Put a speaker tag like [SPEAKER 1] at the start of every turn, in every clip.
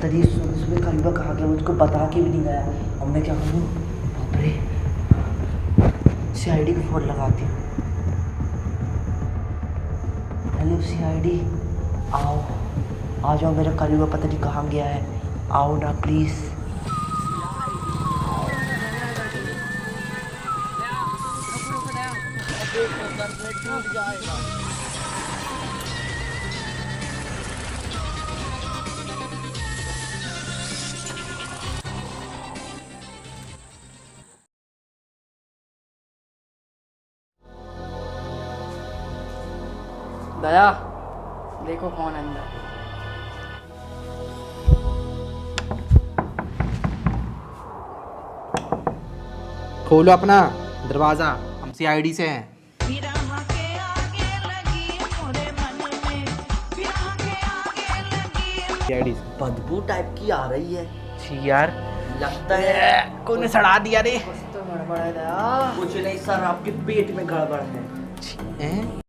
[SPEAKER 1] Sir ये सुबह सुबह कलवा कहाँ गया, मुझको बता के भी नहीं गया। अब मैं क्या करूँ? बाप रे, CID को फ़ोन लगाती हूँ। हेलो CID, आओ आ जाओ, मेरा कलवा पता नहीं कहाँ गया है, आओ ना प्लीज़।
[SPEAKER 2] दया, देखो कौन है अंदर।
[SPEAKER 3] खोलो अपना दरवाज़ा, हम CID से हैं। CID से।
[SPEAKER 1] बदबू टाइप की आ रही है।
[SPEAKER 3] छी यार,
[SPEAKER 1] लगता है
[SPEAKER 3] कोई ने सड़ा दिया रे।
[SPEAKER 2] कुछ तो गड़बड़ है दया।
[SPEAKER 1] कुछ नहीं सर, आपके पेट में गड़बड़ है।
[SPEAKER 3] हैं?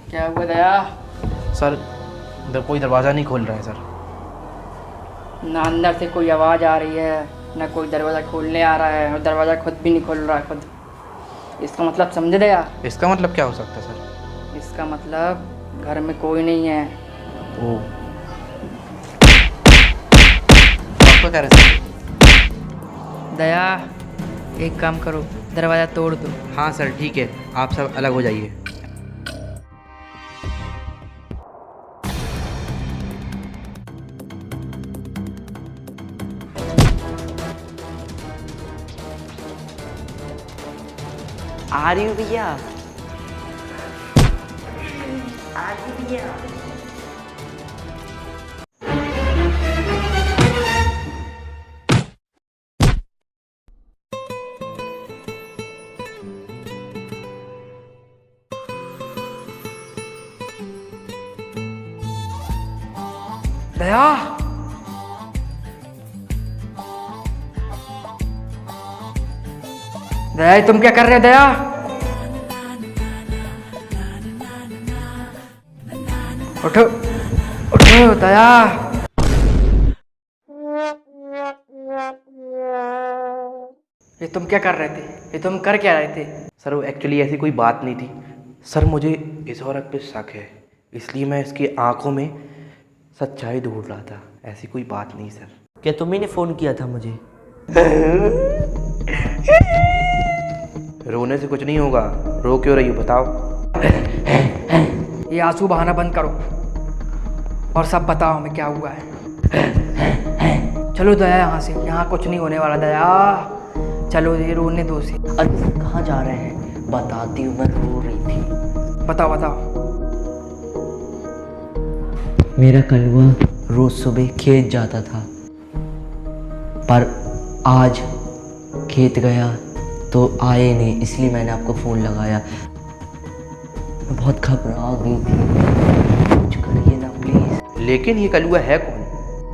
[SPEAKER 2] क्या हुआ दया?
[SPEAKER 3] सर इधर कोई दरवाज़ा नहीं खोल रहा है सर।
[SPEAKER 2] ना अंदर से कोई आवाज़ आ रही है, ना कोई दरवाज़ा खोलने आ रहा है, और दरवाज़ा खुद भी नहीं खोल रहा है खुद। इसका मतलब समझे दया?
[SPEAKER 3] इसका मतलब क्या हो सकता है सर?
[SPEAKER 2] इसका मतलब घर में कोई नहीं है।
[SPEAKER 3] ओ, आपको क्या रहे सर?
[SPEAKER 2] दया, एक काम करो, दरवाज़ा तोड़ दो।
[SPEAKER 3] हाँ सर ठीक है, आप सब अलग हो जाइए।
[SPEAKER 1] आ रही हूँ भैया, आ रही हूँ भैया।
[SPEAKER 2] दया, दया तुम क्या कर रहे हो दया? उठो उठो दया। ये तुम क्या कर रहे थे? ये तुम कर क्या रहे थे?
[SPEAKER 3] सर वो एक्चुअली ऐसी कोई बात नहीं थी सर, मुझे इस औरत पे शक है, इसलिए मैं इसकी आंखों में सच्चाई ढूंढ रहा था, ऐसी कोई बात नहीं सर।
[SPEAKER 1] क्या तुम्ही ने फ़ोन किया था मुझे?
[SPEAKER 3] रोने से कुछ नहीं होगा, रो क्यों रही हो बताओ?
[SPEAKER 2] ये आंसू बहाना बंद करो और सब बताओ हमें क्या हुआ है। चलो दया यहाँ से, यहाँ कुछ नहीं होने वाला दया। चलो ये रोने दो से।
[SPEAKER 1] अरे सर कहाँ जा रहे हैं? बताती हूँ, मैं रो रही थी।
[SPEAKER 2] बताओ बताओ।
[SPEAKER 1] मेरा कलवा रोज सुबह खेत जाता था, पर आज खेत गया तो आए नहीं, इसलिए मैंने आपको फ़ोन लगाया। मैं बहुत घबरा गई थी, कुछ करिए ना प्लीज़।
[SPEAKER 3] लेकिन ये कलुआ है कौन?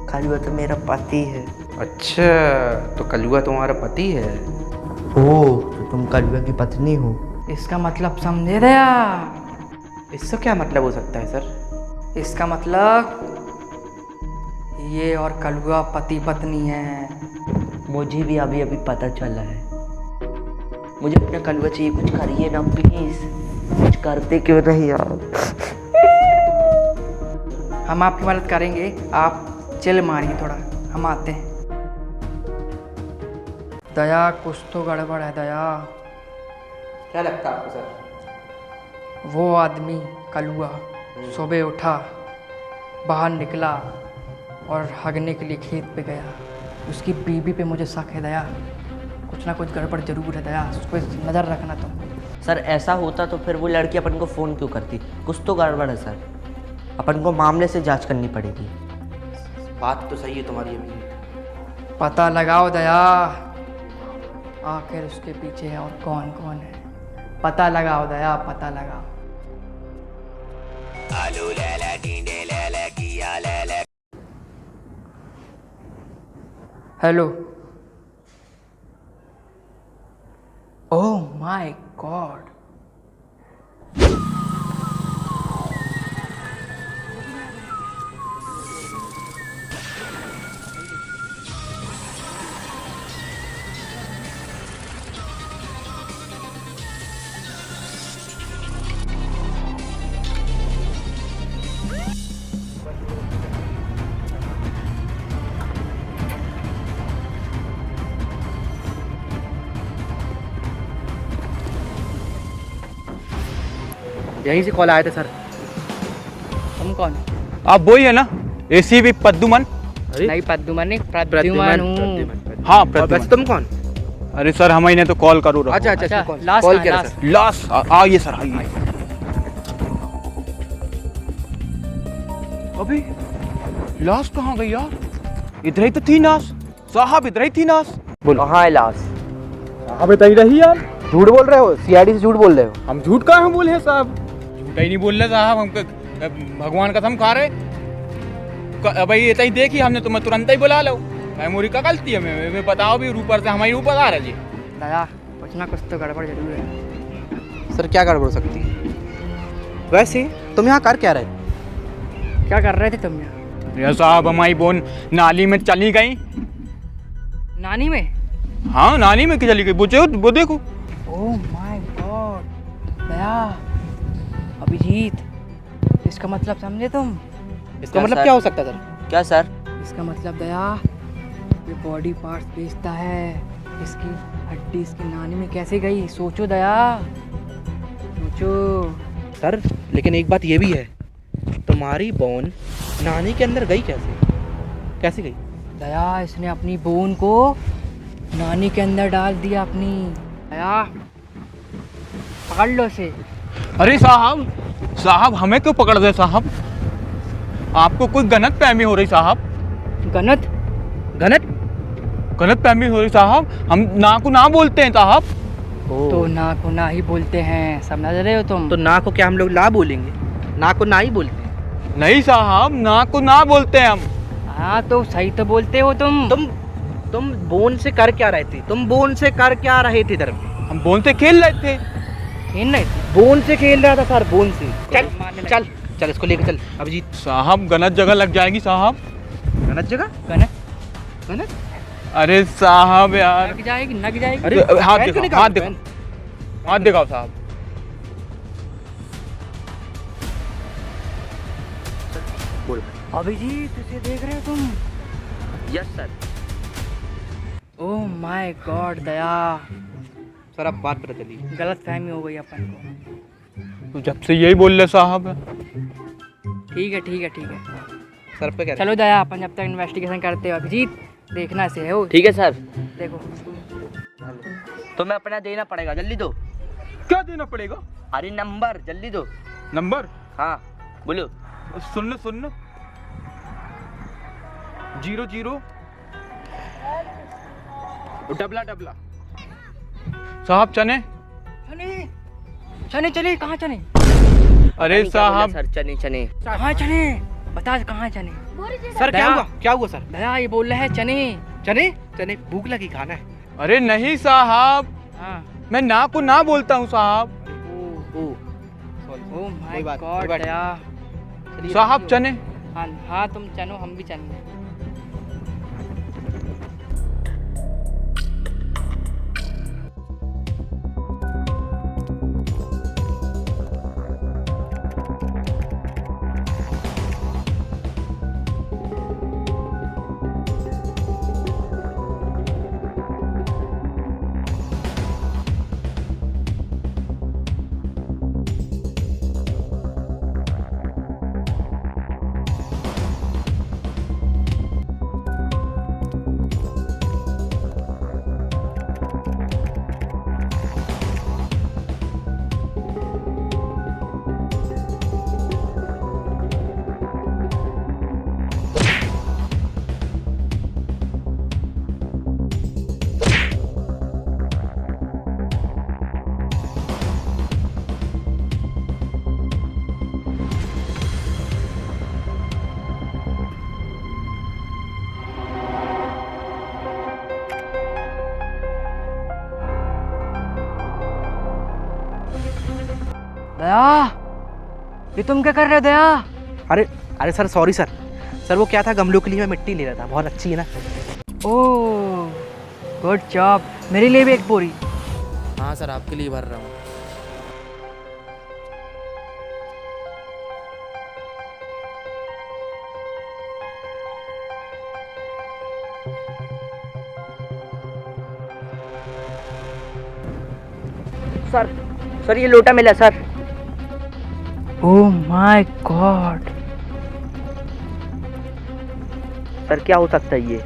[SPEAKER 1] कलवा तो मेरा पति है।
[SPEAKER 3] अच्छा, तो कलुआ तुम्हारा पति है?
[SPEAKER 1] ओह, तो तुम कलवा की पत्नी हो?
[SPEAKER 2] इसका मतलब समझे दया?
[SPEAKER 3] इसका क्या मतलब हो सकता है सर?
[SPEAKER 2] इसका मतलब ये और कलुआ पति पत्नी है।
[SPEAKER 1] मुझे भी अभी अभी पता चला है। मुझे अपना कलवा चाहिए, कुछ करिए ना प्लीज़। कुछ करते क्यों नहीं यार?
[SPEAKER 2] हम आपकी मदद करेंगे, आप चिल मारिए थोड़ा, हम आते हैं। दया कुछ तो गड़बड़ है दया।
[SPEAKER 3] क्या लगता है आपको सर?
[SPEAKER 2] वो आदमी कलुआ सुबह उठा, बाहर निकला और हगने के लिए खेत पे गया। उसकी बीवी पे मुझे शक है दया, कुछ ना कुछ गड़बड़ जरूर है दया, उस पर नज़र रखना तुम।
[SPEAKER 1] सर ऐसा होता तो फिर वो लड़की अपन को फ़ोन क्यों करती? कुछ तो गड़बड़ है सर, अपन को मामले से जांच करनी पड़ेगी।
[SPEAKER 3] बात तो सही है तुम्हारी अभी।
[SPEAKER 2] पता लगाओ दया, आखिर उसके पीछे और कौन कौन है। पता लगाओ दया, पता लगाओ। हेलो। ओह माय गॉड,
[SPEAKER 3] यहीं से कॉल आए थे सर।
[SPEAKER 2] तुम कौन?
[SPEAKER 4] आप वही है ना एसीपी पद्दुमन?
[SPEAKER 2] नहीं पद्दुमन नहीं, प्रद्युमन हूँ।
[SPEAKER 4] हाँ
[SPEAKER 3] और वैसे
[SPEAKER 4] प्रद्युमन।
[SPEAKER 3] तुम कौन?
[SPEAKER 4] अरे सर हम इन्हें तो कॉल करो रहो।
[SPEAKER 3] अच्छा अच्छा
[SPEAKER 2] अच्छा,
[SPEAKER 3] कॉल
[SPEAKER 2] लास्ट
[SPEAKER 3] कॉल
[SPEAKER 2] कहाँ,
[SPEAKER 3] किया
[SPEAKER 2] लास्ट?
[SPEAKER 3] सर।
[SPEAKER 4] लास्ट आइए सर आइए। अभी लाश कहाँ गई यार? इधर ही तो थी नाश साहब, इधर ही थी नाश।
[SPEAKER 1] कहाँ है लाश?
[SPEAKER 4] साहब इधर ही रही यार।
[SPEAKER 3] झूठ बोल रहे हो, सीआईडी से झूठ बोल रहे हो।
[SPEAKER 4] हम झूठ कहाँ बोले हैं साहब? झूठा ही नहीं बोल रहे साहब, हम भगवान कसम खा रहे। भाई ये ही देखी हमने, तुम्हें तुरंत ही बुला लो। मेमोरी का गलती है, मैं बताओ भी ऊपर से हमारी ऊपर आ रहा जी।
[SPEAKER 2] दया कुछ ना कुछ तो गड़बड़ जरूर है।
[SPEAKER 3] सर क्या गड़बड़ हो सकती है? वैसे तुम यहाँ कर क्या रहे?
[SPEAKER 2] क्या कर रहे थे तुम यहाँ?
[SPEAKER 4] ये साहब हमारी बोन नाली में चली गई।
[SPEAKER 2] नानी में?
[SPEAKER 4] हाँ नाली में चली गई, वो देखो।
[SPEAKER 2] ओह माय गॉड दया, अभिजीत, इसका मतलब समझे तुम?
[SPEAKER 3] इसका
[SPEAKER 1] क्या
[SPEAKER 3] मतलब
[SPEAKER 1] सर?
[SPEAKER 3] क्या हो सकता है सर?
[SPEAKER 1] क्या सर?
[SPEAKER 2] इसका मतलब दया ये बॉडी पार्ट्स बेचता है। इसकी हड्डी इसकी नानी में कैसे गई? सोचो दया, सोचो।
[SPEAKER 3] सर लेकिन एक बात ये भी है, तुम्हारी बोन नानी के अंदर गई कैसे? कैसे गई?
[SPEAKER 2] दया इसने अपनी बोन को नानी के अंदर डाल दिया अपनी। दया पकड़ लो इसे।
[SPEAKER 4] अरे साहब हमें क्यों पकड़ दे साहब? आपको कोई गलत फहमी हो रही साहब।
[SPEAKER 2] गलत?
[SPEAKER 4] गलत फहमी हो रही साहब, हम ना को ना बोलते हैं साहब।
[SPEAKER 2] तो ना को ना ही बोलते हैं, समझ रहे हो तुम?
[SPEAKER 3] तो ना को क्या हम लोग ला बोलेंगे? ना को ना ही बोलते हैं।
[SPEAKER 4] नहीं साहब, ना को ना बोलते हैं हम।
[SPEAKER 2] हाँ तो सही तो बोलते हो तुम।
[SPEAKER 3] तुम बोन से कर क्या रहे थे? तुम बोन से कर क्या रहे थे इधर?
[SPEAKER 4] हम बोन से खेल रहे थे।
[SPEAKER 2] खेल रहे थे?
[SPEAKER 3] बोन से खेल रहा था सर, बोन से।
[SPEAKER 2] मारने
[SPEAKER 3] चल
[SPEAKER 2] लगे।
[SPEAKER 3] चल चल इसको लेके चल अभिजीत।
[SPEAKER 4] साहब गलत जगह लग जाएगी साहब।
[SPEAKER 3] गलत जगह?
[SPEAKER 2] गलत?
[SPEAKER 3] गलत?
[SPEAKER 4] अरे साहब यार।
[SPEAKER 2] लग जाएगी, लग जाएगी।
[SPEAKER 3] अरे
[SPEAKER 4] हाथ
[SPEAKER 3] पैर क्यों
[SPEAKER 4] दिखाओ,
[SPEAKER 3] निकाल
[SPEAKER 4] हाथ
[SPEAKER 3] रहे हो?
[SPEAKER 4] दिखाओ, हाथ दिखाओ साहब।
[SPEAKER 3] बोल।
[SPEAKER 2] अभिजीत इसे देख रहे हो तुम?
[SPEAKER 1] Yes sir.
[SPEAKER 2] Oh my God Daya,
[SPEAKER 3] sir अब बात पता चली।
[SPEAKER 2] गलत फहमी हो गई अपन को।
[SPEAKER 4] तो जब से यही बोल रहे साहब।
[SPEAKER 2] ठीक है ठीक है ठीक है,
[SPEAKER 3] सर पे क्या?
[SPEAKER 2] चलो दया अपन जब तक इन्वेस्टिगेशन करते हो। अभिजीत देखना से है वो।
[SPEAKER 1] ठीक है सर।
[SPEAKER 2] देखो
[SPEAKER 1] तुम्हें अपना देना पड़ेगा, जल्दी दो।
[SPEAKER 4] क्या देना पड़ेगा?
[SPEAKER 1] अरे नंबर जल्दी दो।
[SPEAKER 4] नंबर?
[SPEAKER 1] हाँ बोलो।
[SPEAKER 4] सुन लो 00 डबला साहब चने।
[SPEAKER 2] चने चने चने कहाँ चने?
[SPEAKER 4] अरे साहब
[SPEAKER 1] सर चने चने।
[SPEAKER 2] कहाँ चने? बता कहाँ चने?
[SPEAKER 3] सर क्या
[SPEAKER 2] दया।
[SPEAKER 3] हुआ? क्या हुआ सर?
[SPEAKER 2] दया ये बोल रहा है चने।
[SPEAKER 3] चने? चने भूख लगी, खाना है।
[SPEAKER 4] अरे नहीं साहब,
[SPEAKER 2] हाँ।
[SPEAKER 4] मैं ना को ना बोलता हूँ साहब।
[SPEAKER 2] ओह माय
[SPEAKER 3] कोई बात
[SPEAKER 2] गॉड
[SPEAKER 3] नहीं।
[SPEAKER 2] दया।
[SPEAKER 4] साहब चने।
[SPEAKER 2] हाँ हाँ तुम चनो, हम भी चने। दया ये तुम क्या कर रहे हो दया?
[SPEAKER 3] अरे अरे सर सॉरी सर। सर वो क्या था, गमलों के लिए मैं मिट्टी ले रहा था। बहुत अच्छी है ना।
[SPEAKER 2] Oh good job. मेरे लिए भी एक बोरी।
[SPEAKER 3] हाँ सर आपके लिए भर रहा हूँ।
[SPEAKER 1] सर ये लोटा मिला sir.
[SPEAKER 2] Oh my God,
[SPEAKER 1] sir क्या हो सकता है ये?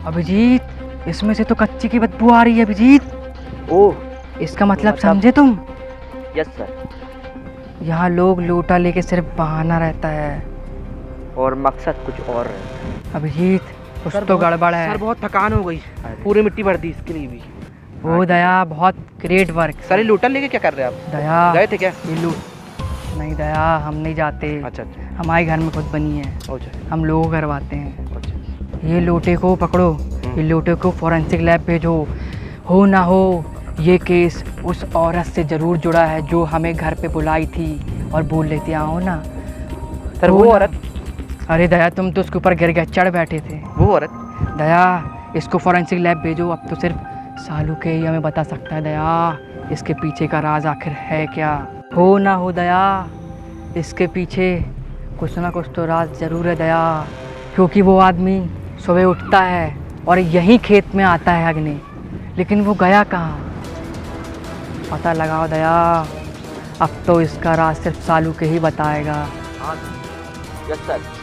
[SPEAKER 2] अभिजीत इसमें से तो कच्ची की बदबू आ रही है अभिजीत।
[SPEAKER 1] ओह
[SPEAKER 2] इसका मतलब समझे तुम?
[SPEAKER 1] Yes sir.
[SPEAKER 2] यहाँ लोग लोटा लेके सिर्फ बहाना रहता है।
[SPEAKER 1] और मकसद कुछ और है।
[SPEAKER 2] अभिजीत कुछ तो गड़बड़ है।
[SPEAKER 3] सर बहुत थकान हो गई, पूरी मिट्टी भर दी इसके लिए भी।
[SPEAKER 2] ओ दया, बहुत ग्रेट वर्क।
[SPEAKER 3] सर ये लोटा लेके क्या कर रहे हैं आप?
[SPEAKER 2] दया
[SPEAKER 3] गए थे क्या?
[SPEAKER 2] ये नहीं दया, हम नहीं जाते।
[SPEAKER 3] अच्छा अच्छा
[SPEAKER 2] हमारे घर में खुद बनी है,
[SPEAKER 3] अच्छा
[SPEAKER 2] हम लोग करवाते हैं।
[SPEAKER 3] अच्छा।
[SPEAKER 2] ये लोटे को पकड़ो, ये लोटे को फॉरेंसिक लैब भेजो। हो ना हो ये केस उस औरत से ज़रूर जुड़ा है जो हमें घर पे बुलाई थी और बोल रही थी आओ ना।
[SPEAKER 3] सर
[SPEAKER 2] हो
[SPEAKER 3] वो
[SPEAKER 2] ना?
[SPEAKER 3] औरत?
[SPEAKER 2] अरे दया तुम तो उसके ऊपर गिर गए, चढ़ बैठे थे।
[SPEAKER 3] वो औरत?
[SPEAKER 2] दया इसको फॉरेंसिक लैब भेजो, अब तो सिर्फ सालू के ही हमें बता सकता है। दया इसके पीछे का राज आखिर है क्या? हो ना हो दया, इसके पीछे कुछ ना कुछ तो राज ज़रूर है दया, क्योंकि वो आदमी सुबह उठता है और यहीं खेत में आता है अग्नि, लेकिन वो गया कहाँ? पता लगाओ दया, अब तो इसका राज सिर्फ सालू के ही बताएगा।
[SPEAKER 1] Yes sir.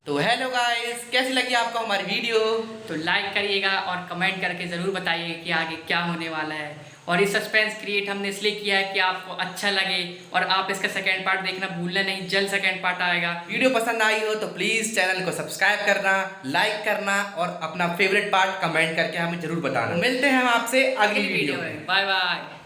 [SPEAKER 3] तो हेलो गाइस, कैसी लगी आपको हमारी वीडियो?
[SPEAKER 2] तो लाइक करिएगा और कमेंट करके ज़रूर बताइए कि आगे क्या होने वाला है। और ये सस्पेंस क्रिएट हमने इसलिए किया है कि आपको अच्छा लगे और आप इसका सेकेंड पार्ट देखना भूलना नहीं, जल्द सेकेंड पार्ट आएगा।
[SPEAKER 3] वीडियो पसंद आई हो तो प्लीज़ चैनल को सब्सक्राइब करना, लाइक करना और अपना फेवरेट पार्ट कमेंट करके हमें जरूर बताना। मिलते हैं हम आपसे अगली वीडियो में।
[SPEAKER 2] Bye bye.